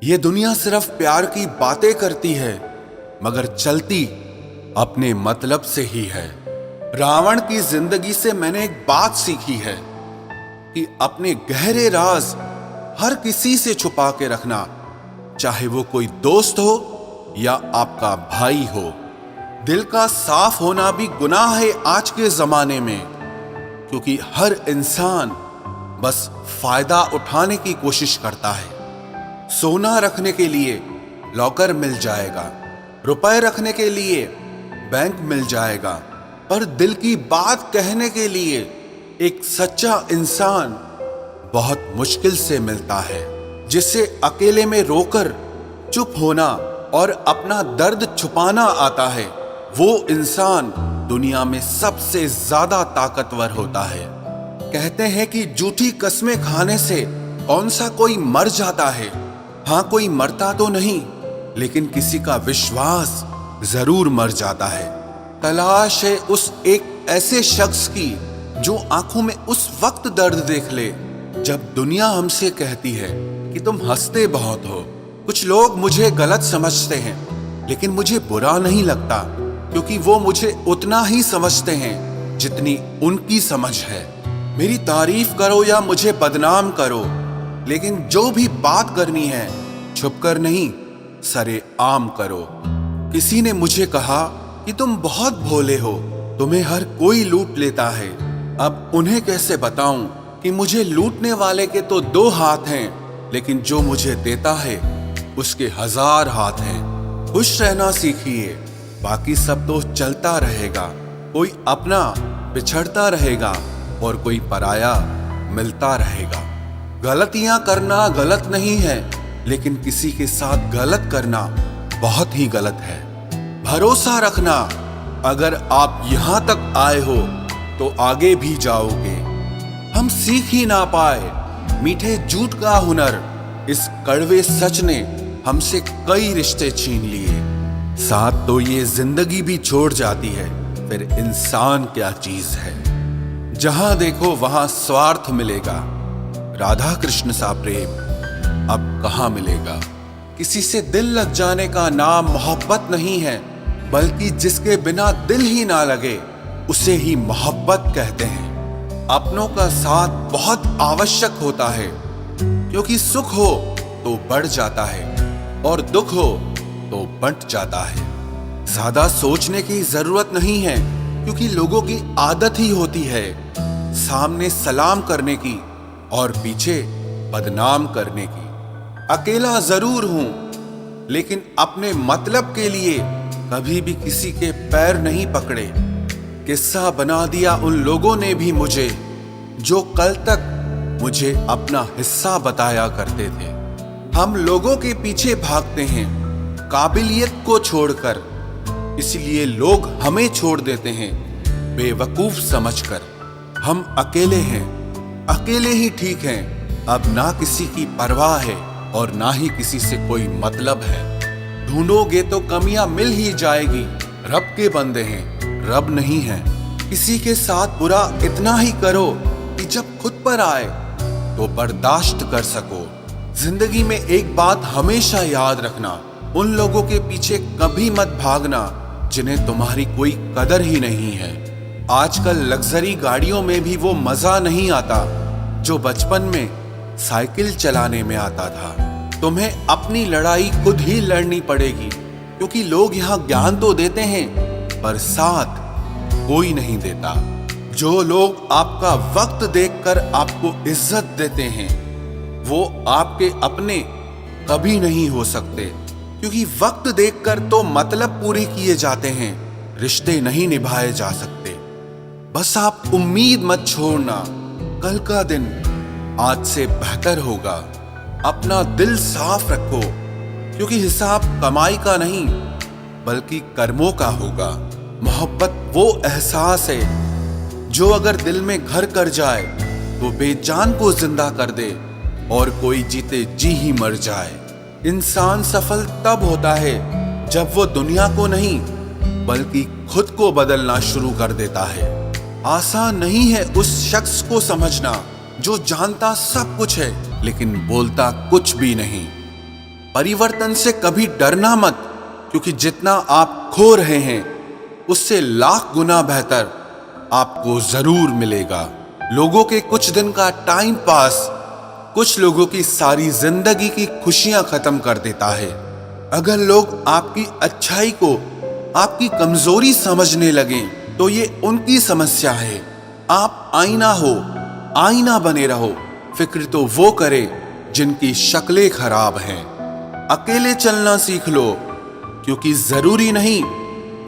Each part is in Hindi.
ये दुनिया सिर्फ प्यार की बातें करती है, मगर चलती अपने मतलब से ही है। रावण की जिंदगी से मैंने एक बात सीखी है कि अपने गहरे राज हर किसी से छुपा के रखना, चाहे वो कोई दोस्त हो या आपका भाई हो। दिल का साफ होना भी गुनाह है आज के जमाने में, क्योंकि हर इंसान बस फायदा उठाने की कोशिश करता है। सोना रखने के लिए लॉकर मिल जाएगा, रुपए रखने के लिए बैंक मिल जाएगा, पर दिल की बात कहने के लिए एक सच्चा इंसान बहुत मुश्किल से मिलता है, जिसे अकेले में रोकर चुप होना और अपना दर्द छुपाना आता है। वो इंसान दुनिया में सबसे ज्यादा ताकतवर होता है। कहते हैं कि झूठी कस्में खाने से कौन सा कोई मर जाता है। हाँ, कोई मरता तो नहीं, लेकिन किसी का विश्वास जरूर मर जाता है। तलाश है उस एक ऐसे शख्स की जो आंखों में उस वक्त दर्द देख ले जब दुनिया हमसे कहती है कि तुम हंसते बहुत हो। कुछ लोग मुझे गलत समझते हैं, लेकिन मुझे बुरा नहीं लगता, क्योंकि वो मुझे उतना ही समझते हैं जितनी उनकी समझ है। मेरी तारीफ करो या मुझे बदनाम करो, लेकिन जो भी बात करनी है छुपकर नहीं, सरेआम करो। किसी ने मुझे कहा कि तुम बहुत भोले हो, तुम्हें हर कोई लूट लेता है। अब उन्हें कैसे बताऊं कि मुझे लूटने वाले के तो 2 हाथ हैं, लेकिन जो मुझे देता है उसके 1000 हाथ हैं। खुश रहना सीखिए, बाकी सब तो चलता रहेगा। कोई अपना बिछड़ता रहेगा और कोई पराया मिलता रहेगा। गलतियां करना गलत नहीं है, लेकिन किसी के साथ गलत करना बहुत ही गलत है। भरोसा रखना, अगर आप यहां तक आए हो तो आगे भी जाओगे। हम सीख ही ना पाए मीठे झूठ का हुनर, इस कड़वे सच ने हमसे कई रिश्ते छीन लिए। साथ तो ये जिंदगी भी छोड़ जाती है, फिर इंसान क्या चीज है। जहां देखो वहां स्वार्थ मिलेगा, राधा कृष्ण सा प्रेम अब कहां मिलेगा। किसी से दिल लग जाने का नाम मोहब्बत नहीं है, बल्कि जिसके बिना दिल ही ना लगे उसे ही मोहब्बत कहते हैं। अपनों का साथ बहुत आवश्यक होता है, क्योंकि सुख हो तो बढ़ जाता है और दुख हो तो बंट जाता है। ज्यादा सोचने की जरूरत नहीं है, क्योंकि लोगों की आदत ही होती है सामने सलाम करने की और पीछे बदनाम करने की। अकेला जरूर हूं, लेकिन अपने मतलब के लिए कभी भी किसी के पैर नहीं पकड़े। किस्सा बना दिया उन लोगों ने भी मुझे, जो कल तक मुझे अपना हिस्सा बताया करते थे। हम लोगों के पीछे भागते हैं काबिलियत को छोड़कर, इसलिए लोग हमें छोड़ देते हैं बेवकूफ समझकर। हम अकेले हैं, अकेले ही ठीक हैं। अब ना किसी की परवाह है और ना ही किसी से कोई मतलब है। ढूंढोगे तो कमियां मिल ही जाएगी। रब के बंदे हैं, रब नहीं है। किसी के साथ बुरा इतना ही करो कि जब खुद पर आए तो बर्दाश्त कर सको। जिंदगी में एक बात हमेशा याद रखना, उन लोगों के पीछे कभी मत भागना जिन्हें तुम्हारी कोई कदर ही नहीं है। आजकल लग्जरी गाड़ियों में भी वो मजा नहीं आता जो बचपन में साइकिल चलाने में आता था। तुम्हें अपनी लड़ाई खुद ही लड़नी पड़ेगी, क्योंकि लोग यहाँ ज्ञान तो देते हैं पर साथ कोई नहीं देता। जो लोग आपका वक्त देखकर आपको इज्जत देते हैं, वो आपके अपने कभी नहीं हो सकते, क्योंकि वक्त देखकर तो मतलब पूरे किए जाते हैं, रिश्ते नहीं निभाए जा सकते। बस आप उम्मीद मत छोड़ना, कल का दिन आज से बेहतर होगा। अपना दिल साफ रखो, क्योंकि हिसाब कमाई का नहीं बल्कि कर्मों का होगा। मोहब्बत वो एहसास है जो अगर दिल में घर कर जाए तो बेजान को जिंदा कर दे और कोई जीते जी ही मर जाए। इंसान सफल तब होता है जब वो दुनिया को नहीं बल्कि खुद को बदलना शुरू कर देता है। आसान नहीं है उस शख्स को समझना जो जानता सब कुछ है लेकिन बोलता कुछ भी नहीं। परिवर्तन से कभी डरना मत, क्योंकि जितना आप खो रहे हैं उससे लाख गुना बेहतर आपको जरूर मिलेगा। लोगों के कुछ दिन का टाइम पास कुछ लोगों की सारी जिंदगी की खुशियां खत्म कर देता है। अगर लोग आपकी अच्छाई को आपकी कमजोरी समझने लगे तो ये उनकी समस्या है। आप आईना हो, आईना बने रहो। फिक्र तो वो करे जिनकी शक्लें खराब हैं। अकेले चलना सीख लो, क्योंकि जरूरी नहीं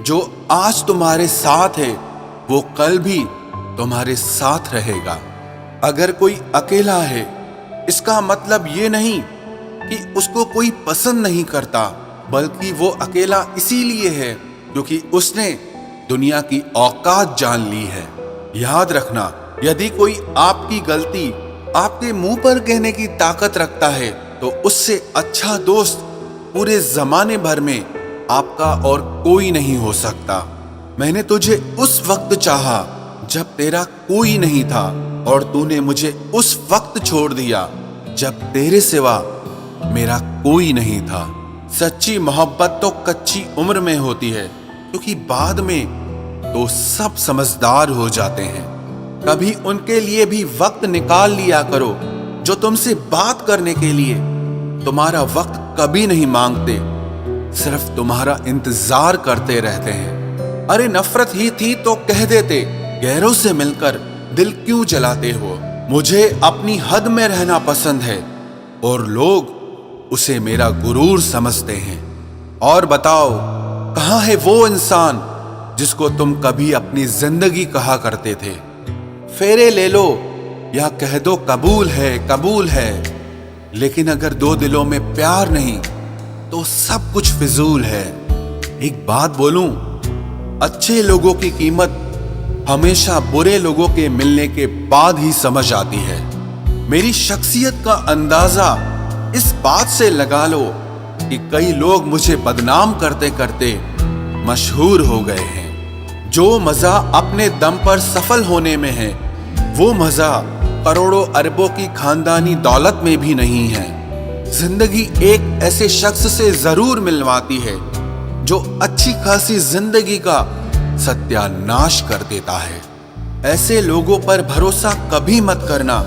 जो आज तुम्हारे साथ है वो कल भी तुम्हारे साथ रहेगा। अगर कोई अकेला है इसका मतलब ये नहीं कि उसको कोई पसंद नहीं करता, बल्कि वो अकेला इसीलिए है क्योंकि उसने दुनिया की औकात जान ली है। याद रखना, यदि कोई आपकी गलती आपके मुंह पर कहने की ताकत रखता है तो उससे अच्छा दोस्त पूरे जमाने भर में आपका और कोई नहीं हो सकता। मैंने तुझे उस वक्त चाहा जब तेरा कोई नहीं था, और तूने मुझे उस वक्त छोड़ दिया जब तेरे सिवा मेरा कोई नहीं था। सच्ची मोहब्बत तो कच्ची उम्र में होती है, क्योंकि बाद में तो सब समझदार हो जाते हैं। कभी उनके लिए भी वक्त निकाल लिया करो जो तुमसे बात करने के लिए तुम्हारा वक्त कभी नहीं मांगते, सिर्फ तुम्हारा इंतजार करते रहते हैं। अरे नफरत ही थी तो कह देते, गैरों से मिलकर दिल क्यों जलाते हो। मुझे अपनी हद में रहना पसंद है और लोग उसे मेरा गुरूर समझते हैं। और बताओ, कहां है वो इंसान जिसको तुम कभी अपनी जिंदगी कहा करते थे? फेरे ले लो या कह दो कबूल है, कबूल है, लेकिन अगर दो दिलों में प्यार नहीं तो सब कुछ फिजूल है। एक बात बोलूं, अच्छे लोगों की कीमत हमेशा बुरे लोगों के मिलने के बाद ही समझ आती है। मेरी शख्सियत का अंदाजा इस बात से लगा लो कि कई लोग मुझे बदनाम करते करते मशहूर हो गए हैं। जो मजा अपने दम पर सफल होने में है, वो मजा करोड़ों अरबों की खानदानी दौलत में भी नहीं है। जिंदगी एक ऐसे शख्स से जरूर मिलवाती है जो अच्छी खासी जिंदगी का सत्यानाश कर देता है। ऐसे लोगों पर भरोसा कभी मत करना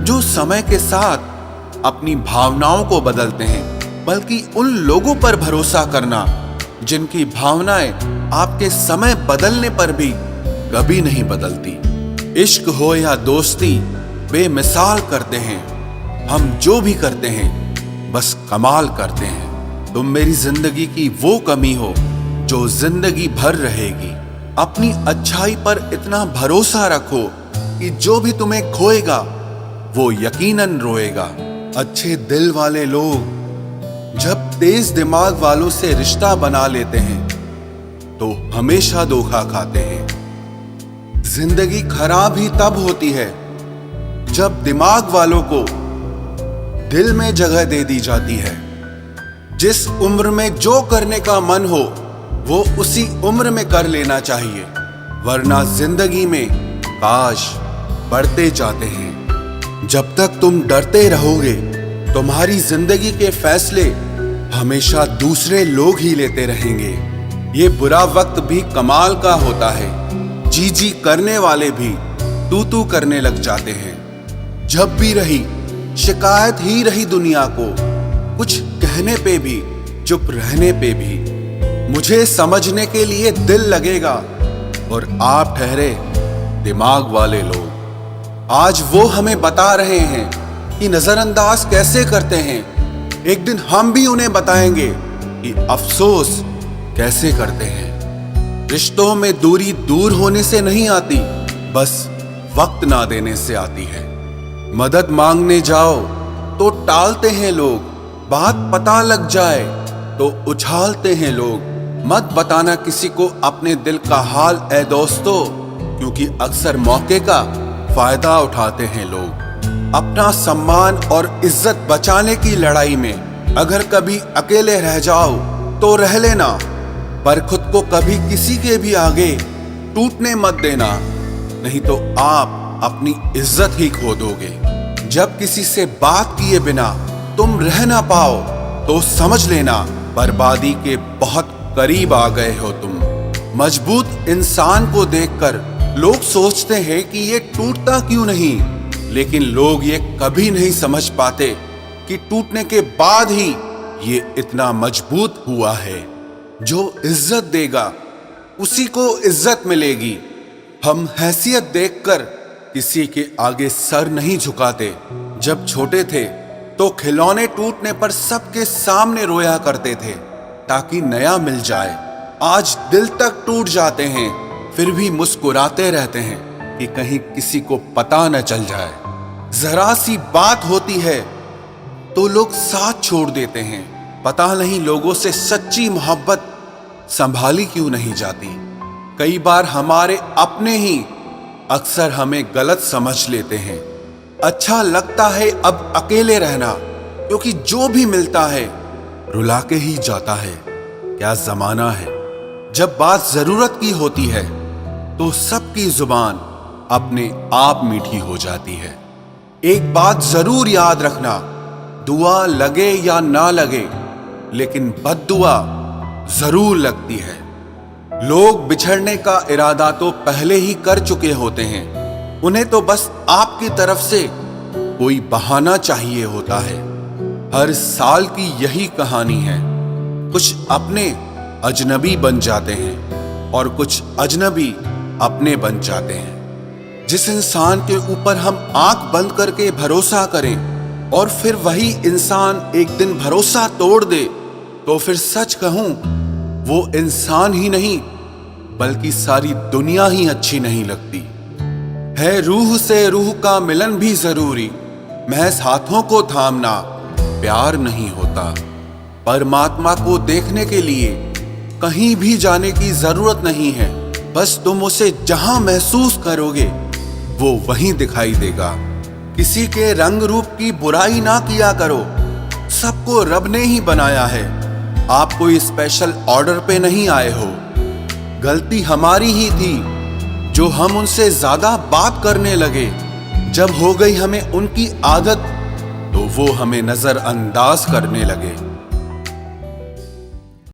जो समय के साथ अपनी भावनाओं को बदलते हैं, बल्कि उन लोगों पर भरोसा करना जिनकी भावनाएं आपके समय बदलने पर भी कभी नहीं बदलती। इश्क हो या दोस्ती, बेमिसाल करते हैं। हम जो भी करते हैं बस कमाल करते हैं। तुम मेरी जिंदगी की वो कमी हो जो जिंदगी भर रहेगी। अपनी अच्छाई पर इतना भरोसा रखो कि जो भी तुम्हें खोएगा वो यकीनन रोएगा। अच्छे दिल वाले लोग जब तेज दिमाग वालों से रिश्ता बना लेते हैं तो हमेशा धोखा खाते हैं। जिंदगी खराब ही तब होती है जब दिमाग वालों को दिल में जगह दे दी जाती है। जिस उम्र में जो करने का मन हो वो उसी उम्र में कर लेना चाहिए, वरना जिंदगी में काश बढ़ते जाते हैं। जब तक तुम डरते रहोगे तुम्हारी जिंदगी के फैसले हमेशा दूसरे लोग ही लेते रहेंगे। ये बुरा वक्त भी कमाल का होता है, जी जी करने वाले भी तू करने लग जाते हैं। जब भी रही शिकायत ही रही दुनिया को, कुछ कहने पे भी चुप रहने पे भी। मुझे समझने के लिए दिल लगेगा और आप ठहरे दिमाग वाले लोग। आज वो हमें बता रहे हैं कि नजरअंदाज कैसे करते हैं। एक दिन हम भी उन्हें बताएंगे कि अफसोस कैसे करते हैं। रिश्तों में दूरी दूर होने से नहीं आती, बस वक्त ना देने से आती है। मदद मांगने जाओ तो टालते हैं लोग, बात पता लग जाए तो उछालते हैं लोग। मत बताना किसी को अपने दिल का हाल ए दोस्तों, क्योंकि अक्सर मौके का फायदा उठाते हैं लोग। अपना सम्मान और इज्जत बचाने की लड़ाई में अगर कभी अकेले रह जाओ तो रह लेना, पर खुद को कभी किसी के भी आगे टूटने मत देना, नहीं तो आप अपनी इज्जत ही खो दोगे। जब किसी से बात किए बिना तुम रह ना पाओ तो समझ लेना बर्बादी के बहुत करीब आ गए हो तुम। मजबूत इंसान को देखकर लोग सोचते हैं कि ये टूटता क्यों नहीं, लेकिन लोग ये कभी नहीं समझ पाते कि टूटने के बाद ही ये इतना मजबूत हुआ है। जो इज्जत देगा उसी को इज्जत मिलेगी। हम हैसियत देखकर किसी के आगे सर नहीं झुकाते। जब छोटे थे तो खिलौने टूटने पर सबके सामने रोया करते थे ताकि नया मिल जाए। आज दिल तक टूट जाते हैं, फिर भी मुस्कुराते रहते हैं कि कहीं किसी को पता न चल जाए। जरा सी बात होती है तो लोग साथ छोड़ देते हैं। पता नहीं लोगों से सच्ची मोहब्बत संभाली क्यों नहीं जाती। कई बार हमारे अपने ही अक्सर हमें गलत समझ लेते हैं। अच्छा लगता है अब अकेले रहना, क्योंकि जो भी मिलता है रुला के ही जाता है। क्या जमाना है। जब बात जरूरत की होती है तो सबकी जुबान अपने आप मीठी हो जाती है। एक बात जरूर याद रखना, दुआ लगे या ना लगे, लेकिन बद्दुआ जरूर लगती है। लोग बिछड़ने का इरादा तो पहले ही कर चुके होते हैं, उन्हें तो बस आपकी तरफ से कोई बहाना चाहिए होता है। हर साल की यही कहानी है। कुछ अपने अजनबी बन जाते हैं और कुछ अजनबी अपने बन जाते हैं। जिस इंसान के ऊपर हम आंख बंद करके भरोसा करें और फिर वही इंसान एक दिन भरोसा तोड़ दे, तो फिर सच कहूं वो इंसान ही नहीं बल्कि सारी दुनिया ही अच्छी नहीं लगती है। रूह से रूह का मिलन भी जरूरी, महज हाथों को थामना प्यार नहीं होता। परमात्मा को देखने के लिए कहीं भी जाने की जरूरत नहीं है, बस तुम उसे जहां महसूस करोगे वो वहीं दिखाई देगा। किसी के रंग रूप की बुराई ना किया करो, सबको रब ने ही बनाया है। आप कोई स्पेशल ऑर्डर पे नहीं आए हो। गलती हमारी ही थी जो हम उनसे ज्यादा बात करने लगे। जब हो गई हमें उनकी आदत तो वो हमें नजरअंदाज करने लगे।